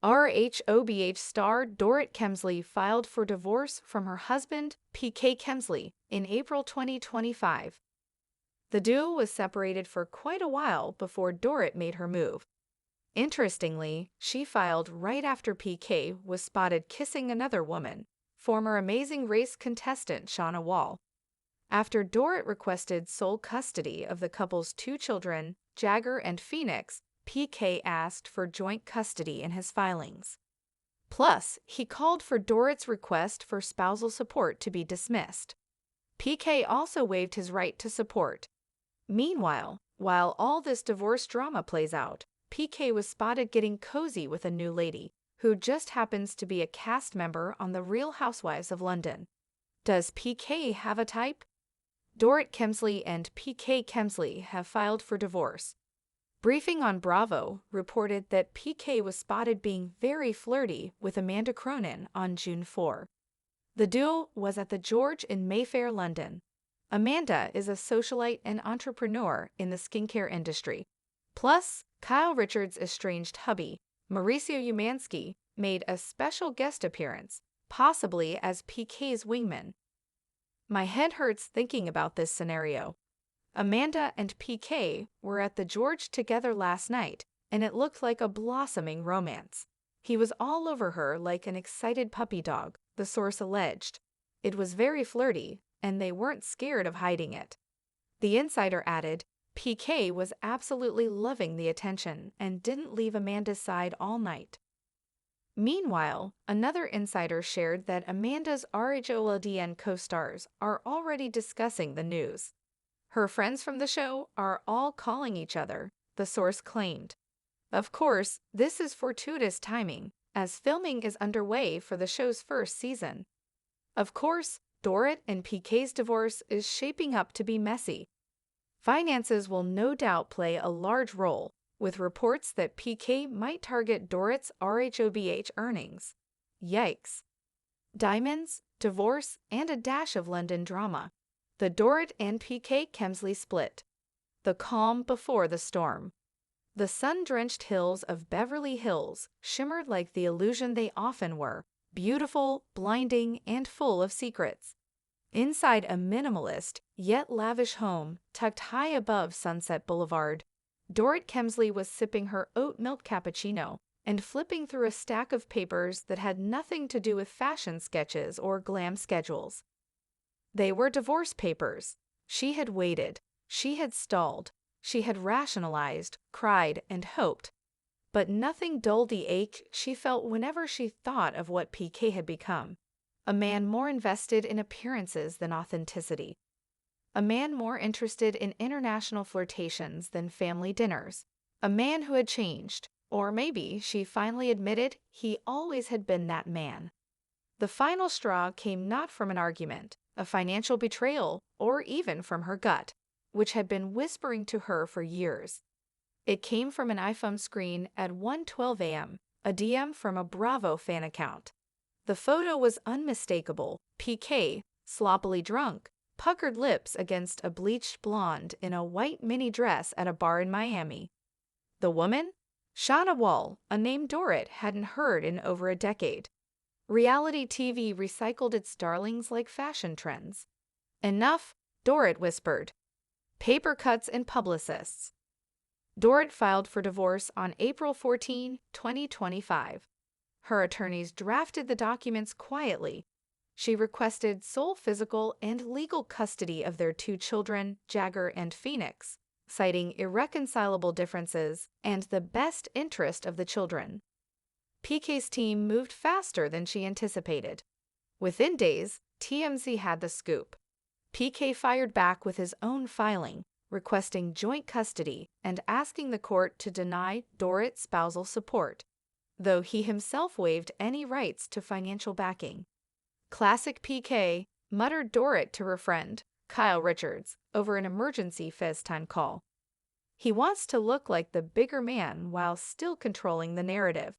RHOBH star Dorit Kemsley filed for divorce from her husband, PK Kemsley, in April 2025. The duo was separated for quite a while before Dorit made her move. Interestingly, she filed right after PK was spotted kissing another woman, former Amazing Race contestant Shauna Wall. After Dorit requested sole custody of the couple's two children, Jagger and Phoenix, PK asked for joint custody in his filings. Plus, he called for Dorit's request for spousal support to be dismissed. PK also waived his right to support. Meanwhile, while all this divorce drama plays out, PK was spotted getting cozy with a new lady, who just happens to be a cast member on The Real Housewives of London. Does PK have a type? Dorit Kemsley and PK Kemsley have filed for divorce. Briefing on Bravo reported that PK was spotted being very flirty with Amanda Cronin on June 4. The duo was at the George in Mayfair, London. Amanda is a socialite and entrepreneur in the skincare industry. Plus, Kyle Richards' estranged hubby, Mauricio Umansky, made a special guest appearance, possibly as PK's wingman. My head hurts thinking about this scenario. Amanda and PK were at the George together last night, and it looked like a blossoming romance. He was all over her like an excited puppy dog, the source alleged. It was very flirty, and they weren't scared of hiding it. The insider added, PK was absolutely loving the attention and didn't leave Amanda's side all night. Meanwhile, another insider shared that Amanda's RHOLDN co-stars are already discussing the news. Her friends from the show are all calling each other, the source claimed. Of course, this is fortuitous timing, as filming is underway for the show's first season. Of course, Dorit and PK's divorce is shaping up to be messy. Finances will no doubt play a large role, with reports that PK might target Dorit's RHOBH earnings. Yikes. Diamonds, divorce, and a dash of London drama. The Dorit and PK Kemsley split. The calm before the storm. The sun-drenched hills of Beverly Hills shimmered like the illusion they often were, beautiful, blinding, and full of secrets. Inside a minimalist, yet lavish home tucked high above Sunset Boulevard, Dorit Kemsley was sipping her oat milk cappuccino and flipping through a stack of papers that had nothing to do with fashion sketches or glam schedules. They were divorce papers. She had waited. She had stalled. She had rationalized, cried, and hoped. But nothing dulled the ache she felt whenever she thought of what PK had become. A man more invested in appearances than authenticity. A man more interested in international flirtations than family dinners. A man who had changed, or maybe she finally admitted he always had been that man. The final straw came not from an argument, a financial betrayal, or even from her gut, which had been whispering to her for years. It came from an iPhone screen at 1:12 a.m., a DM from a Bravo fan account. The photo was unmistakable. PK, sloppily drunk, puckered lips against a bleached blonde in a white mini dress at a bar in Miami. The woman? Shauna Wall, a name Dorit hadn't heard in over a decade. Reality TV recycled its darlings like fashion trends. Enough, Dorit whispered. Paper cuts and publicists. Dorit filed for divorce on April 14, 2025. Her attorneys drafted the documents quietly. She requested sole physical and legal custody of their two children, Jagger and Phoenix, citing irreconcilable differences and the best interest of the children. PK's team moved faster than she anticipated. Within days, TMZ had the scoop. PK fired back with his own filing, requesting joint custody and asking the court to deny Dorit spousal support, though he himself waived any rights to financial backing. Classic PK, muttered Dorit to her friend, Kyle Richards, over an emergency FaceTime call. He wants to look like the bigger man while still controlling the narrative.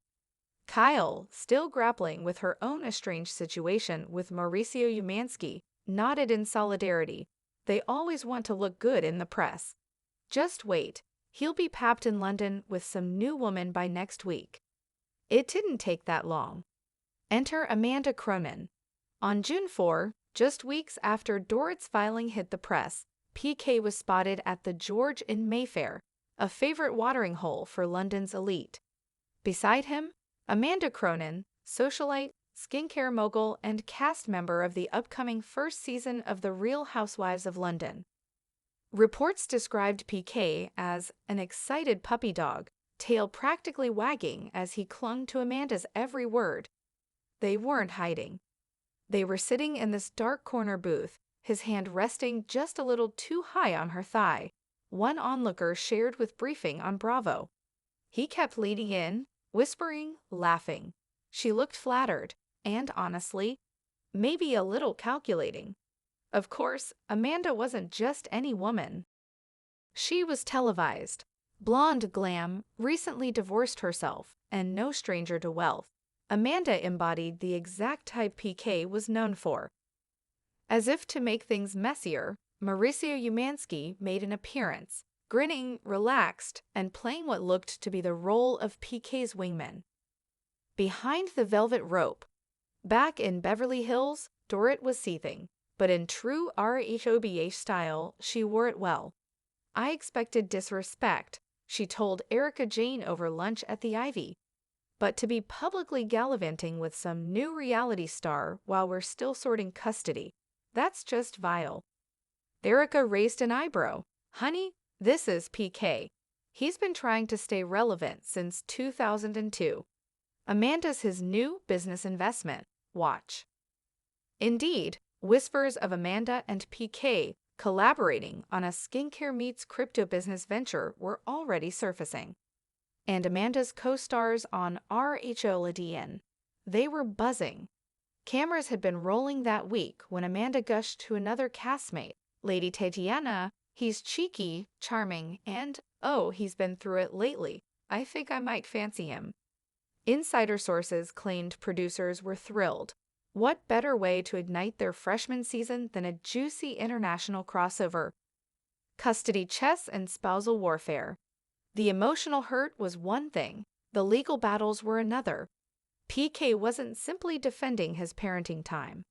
Kyle, still grappling with her own estranged situation with Mauricio Umansky, nodded in solidarity. They always want to look good in the press. Just wait, he'll be papped in London with some new woman by next week. It didn't take that long. Enter Amanda Cronin. On June 4, just weeks after Dorit's filing hit the press, PK was spotted at the George in Mayfair, a favorite watering hole for London's elite. Beside him, Amanda Cronin, socialite, skincare mogul, and cast member of the upcoming first season of The Real Housewives of London. Reports described PK as an excited puppy dog, tail practically wagging as he clung to Amanda's every word. They weren't hiding. They were sitting in this dark corner booth, his hand resting just a little too high on her thigh. One onlooker shared with briefing on Bravo. He kept leaning in, whispering, laughing. She looked flattered, and honestly, maybe a little calculating. Of course, Amanda wasn't just any woman. She was televised. Blonde glam, recently divorced herself, and no stranger to wealth. Amanda embodied the exact type PK was known for. As if to make things messier, Mauricio Umansky made an appearance, grinning, relaxed, and playing what looked to be the role of PK's wingman. Behind the velvet rope, back in Beverly Hills, Dorit was seething, but in true RHOBH style, she wore it well. "I expected disrespect," she told Erica Jane over lunch at the Ivy. "But to be publicly gallivanting with some new reality star while we're still sorting custody, that's just vile." Erica raised an eyebrow. "Honey, this is PK. He's been trying to stay relevant since 2002. Amanda's his new business investment. Watch." Indeed, whispers of Amanda and PK collaborating on a skincare meets crypto business venture were already surfacing. And Amanda's co-stars on RHOLADN. They were buzzing. Cameras had been rolling that week when Amanda gushed to another castmate, Lady Tatiana. "He's cheeky, charming, and, oh, he's been through it lately. I think I might fancy him." Insider sources claimed producers were thrilled. What better way to ignite their freshman season than a juicy international crossover? Custody chess and spousal warfare. The emotional hurt was one thing, the legal battles were another. PK wasn't simply defending his parenting time.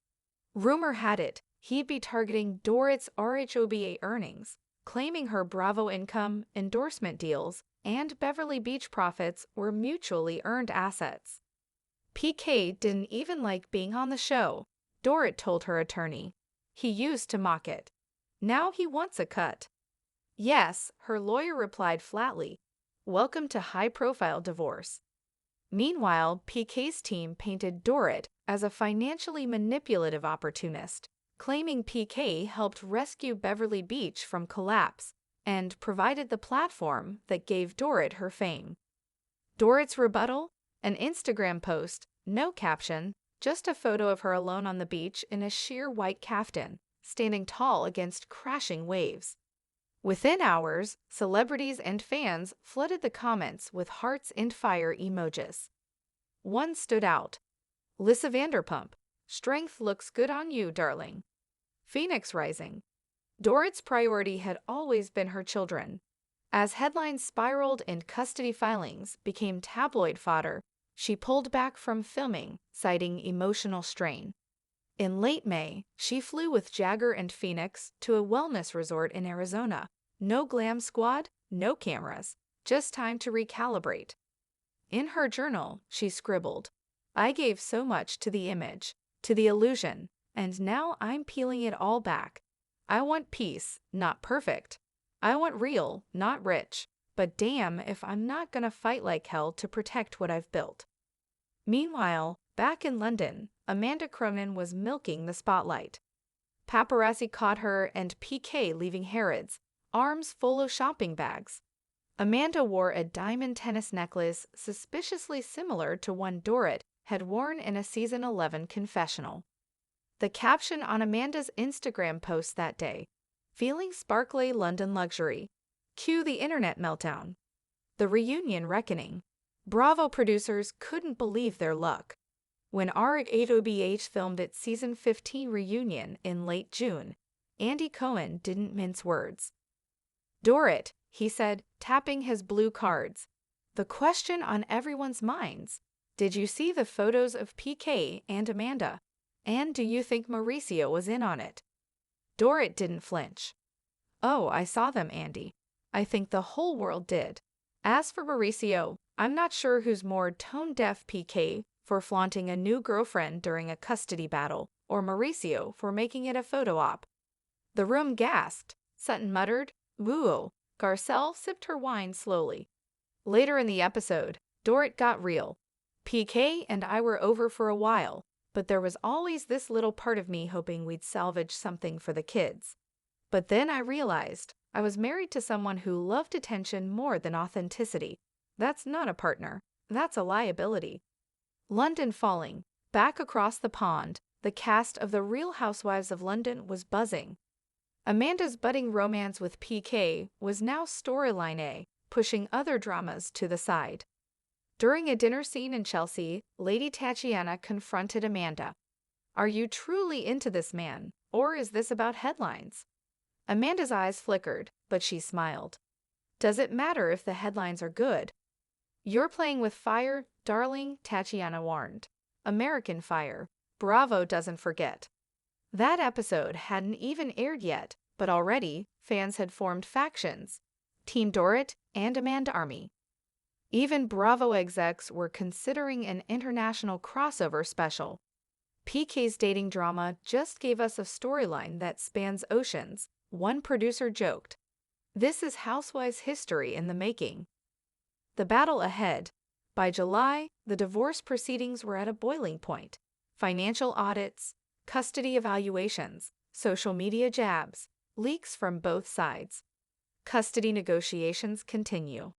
Rumor had it he'd be targeting Dorit's RHOBA earnings, claiming her Bravo income, endorsement deals, and Beverly Beach profits were mutually earned assets. PK didn't even like being on the show, Dorit told her attorney. He used to mock it. Now he wants a cut. Yes, her lawyer replied flatly. Welcome to high-profile divorce. Meanwhile, PK's team painted Dorit as a financially manipulative opportunist, claiming PK helped rescue Beverly Beach from collapse and provided the platform that gave Dorit her fame. Dorit's rebuttal? An Instagram post, no caption, just a photo of her alone on the beach in a sheer white kaftan, standing tall against crashing waves. Within hours, celebrities and fans flooded the comments with hearts and fire emojis. One stood out. Lisa Vanderpump, "Strength looks good on you, darling." Phoenix Rising. Dorit's priority had always been her children. As headlines spiraled and custody filings became tabloid fodder, she pulled back from filming, citing emotional strain. In late May, she flew with Jagger and Phoenix to a wellness resort in Arizona. No glam squad, no cameras, just time to recalibrate. In her journal, she scribbled, "I gave so much to the image, to the illusion, and now I'm peeling it all back. I want peace, not perfect. I want real, not rich, but damn if I'm not gonna fight like hell to protect what I've built." Meanwhile, back in London, Amanda Cronin was milking the spotlight. Paparazzi caught her and PK leaving Harrods, arms full of shopping bags. Amanda wore a diamond tennis necklace suspiciously similar to one Dorit had worn in a season 11 confessional. The caption on Amanda's Instagram post that day, "Feeling sparkly London luxury. Cue the internet meltdown." The reunion reckoning. Bravo producers couldn't believe their luck. When RHOBH filmed its season 15 reunion in late June, Andy Cohen didn't mince words. "Dorit," he said, tapping his blue cards. "The question on everyone's minds, Did you see the photos of PK and Amanda? And do you think Mauricio was in on it? Dorit didn't flinch. Oh, I saw them, Andy. I think the whole world did. As for Mauricio, I'm not sure who's more tone-deaf, PK for flaunting a new girlfriend during a custody battle, or Mauricio for making it a photo op. The room gasped. Sutton muttered, "Woo." Garcelle sipped her wine slowly. Later in the episode, Dorit got real. PK and I were over for a while, but there was always this little part of me hoping we'd salvage something for the kids. But then I realized I was married to someone who loved attention more than authenticity. That's not a partner. That's a liability. London falling. Back across the pond, the cast of The Real Housewives of London was buzzing. Amanda's budding romance with PK was now storyline A, pushing other dramas to the side. During a dinner scene in Chelsea, Lady Tatiana confronted Amanda. Are you truly into this man, or is this about headlines? Amanda's eyes flickered, but she smiled. Does it matter if the headlines are good? You're playing with fire, darling, Tatiana warned. American fire. Bravo doesn't forget. That episode hadn't even aired yet, but already fans had formed factions. Team Dorit and Amanda Army. Even Bravo execs were considering an international crossover special. PK's dating drama just gave us a storyline that spans oceans, one producer joked. This is Housewives history in the making. The battle ahead. By July, the divorce proceedings were at a boiling point. Financial audits, custody evaluations, social media jabs, leaks from both sides. Custody negotiations continue.